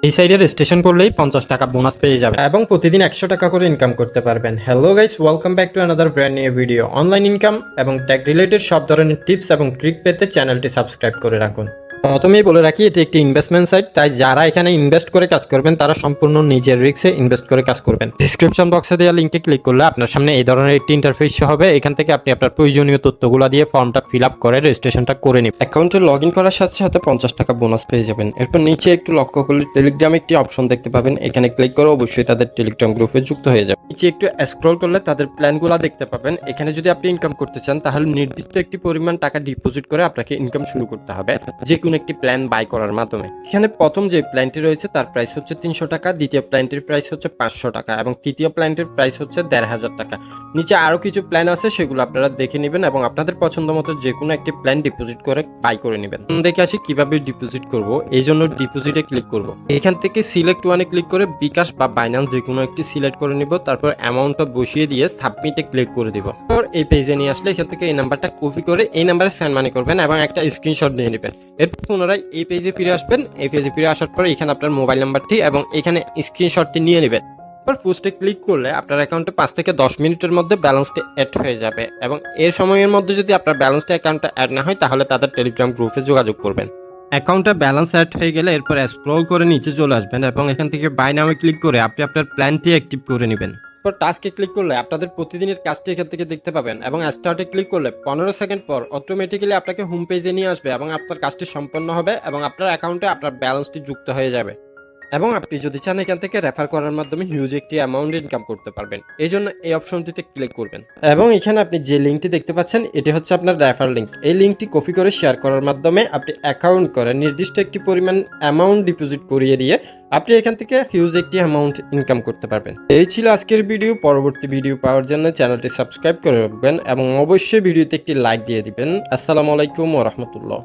এই সাইডে রেজিস্ট্রেশন করলেই 50 টাকা বোনাস পেয়ে যাবেন এবং প্রতিদিন 100 টাকা করে ইনকাম করতে পারবেন। Hello guys, welcome back to another brand new video. Online income এবং ট্যাগ রিলেটেড সব ধরনের টিপস এবং ট্রিক পেতে চ্যানেলটি সাবস্ক্রাইব করে রাখুন। প্রথমেই বলে রাখি, এটি একটি ইনভেস্টমেন্ট সাইট, তাই যারা এখানে ইনভেস্ট করে কাজ করবেন তারা সম্পূর্ণ নিজের রিস্কে ইনভেস্ট করে কাজ করবেন। ডিসক্রিপশন বক্সে দেওয়া লিঙ্কে ক্লিক করলে আপনার সামনে এই ধরনের একটি ইন্টারফেস হবে। এখান থেকে আপনি আপনার প্রয়োজনীয় তথ্যগুলো দিয়ে ফর্মটা ফিল আপ করে রেজিস্ট্রেশনটা করে নিন। অ্যাকাউন্টে লগ ইন করার সাথে সাথে 50 টাকা বোনাস পেয়ে যাবেন। এরপর নিচে একটু লক্ষ্য করলে টেলিগ্রামে একটি অপশন দেখতে পাবেন। এখানে ক্লিক করে অবশ্যই তাদের টেলিগ্রাম গ্রুপে যুক্ত হয়ে যাবে। নিচে একটু স্ক্রল করলে তাদের প্ল্যানগুলো দেখতে পাবেন। এখানে যদি আপনি ইনকাম করতে চান তাহলে নির্দিষ্ট একটি পরিমাণ টাকা ডিপোজিট করে আপনাকে ইনকাম শুরু করতে হবে যে কোনো একটি প্ল্যান বাই করার মাধ্যমে। এখানে প্রথম যে প্ল্যানটি রয়েছে তার প্রাইস হচ্ছে 300 টাকা, দ্বিতীয় প্ল্যানটির প্রাইস হচ্ছে 500 টাকা এবং তৃতীয় প্ল্যানটির প্রাইস হচ্ছে 1500 টাকা। নিচে আরো কিছু প্ল্যান আছে, সেগুলো আপনারা দেখে নেবেন এবং আপনাদের পছন্দ মতো যে কোনো একটি প্ল্যান ডিপোজিট করে বাই করে নেবেন। দেখে আসি কিভাবে ডিপোজিট করব। এই জন্য ডিপোজিটে ক্লিক করব। এখান থেকে সিলেক্ট ওয়ানে ক্লিক করে বিকাশ বা বাইন্যান্স যে কোনো একটি সিলেক্ট করে নিব। তারপর অ্যামাউন্টটা বসিয়ে দিয়ে সাবমিটে ক্লিক করে দিব। তারপর এই পেজে নিয়ে আসলে এখান থেকে এই নাম্বারটা কপি করে এই নাম্বারে সেন্ড মানি করবেন এবং একটা স্ক্রিনশট নিয়ে নেবেন। এরপর পুনরায় এই পেজে ফিরে আসবেন। এই পেজে ফিরে আসার পর এখানে আপনার মোবাইল নাম্বারটি এবং এখানে স্ক্রিনশটটি নিয়ে নেবেন। এরপর পোস্টে ক্লিক করলে আপনার অ্যাকাউন্টে 5 থেকে 10 মিনিটের মধ্যে ব্যালেন্সটি অ্যাড হয়ে যাবে এবং এর সময়ের মধ্যে যদি আপনার ব্যালেন্সটা অ্যাকাউন্টে অ্যাড না হয় তাহলে তাদের টেলিগ্রাম গ্রুপে যোগাযোগ করবেন। অ্যাকাউন্টে ব্যালেন্স অ্যাড হয়ে গেলে এরপর স্ক্রল করে নিচে চলে আসবেন এবং এখান থেকে বাই নামে ক্লিক করে আপনি আপনার প্ল্যানটি অ্যাক্টিভ করে নেবেন। এরপর টাস্কে ক্লিক করলে আপনাদের প্রতিদিনের কাজটি এখান থেকে দেখতে পাবেন এবং স্টার্টে ক্লিক করলে 15 সেকেন্ড পর অটোমেটিক্যালি আপনাকে হোম পেজে নিয়ে আসবে এবং আপনার কাজটি সম্পন্ন হবে এবং আপনার অ্যাকাউন্টে আপনার ব্যালেন্সটি যুক্ত হয়ে যাবে এবং আপনি যদি চান এখান থেকে রেফার করার মাধ্যমে হিউজ একটি অ্যামাউন্ট ইনকাম করতে পারবেন। এই জন্য এই অপশনটিতে ক্লিক করবেন এবং এখানে আপনি যে লিঙ্কটি দেখতে পাচ্ছেন এটি হচ্ছে আপনার রেফার লিঙ্ক। এই লিঙ্কটি কপি করে শেয়ার করার মাধ্যমে আপনি অ্যাকাউন্ট করে নির্দিষ্ট একটি পরিমাণ অ্যামাউন্ট ডিপোজিট করিয়ে দিয়ে আপনি এখান থেকে হিউজ একটি অ্যামাউন্ট ইনকাম করতে পারবেন। এই ছিল আজকের ভিডিও। পরবর্তী ভিডিও পাওয়ার জন্য চ্যানেলটি সাবস্ক্রাইব করে রাখবেন এবং অবশ্যই ভিডিওতে একটি লাইক দিয়ে দিবেন। আসসালামু আলাইকুম ওয়া রাহমাতুল্লাহ।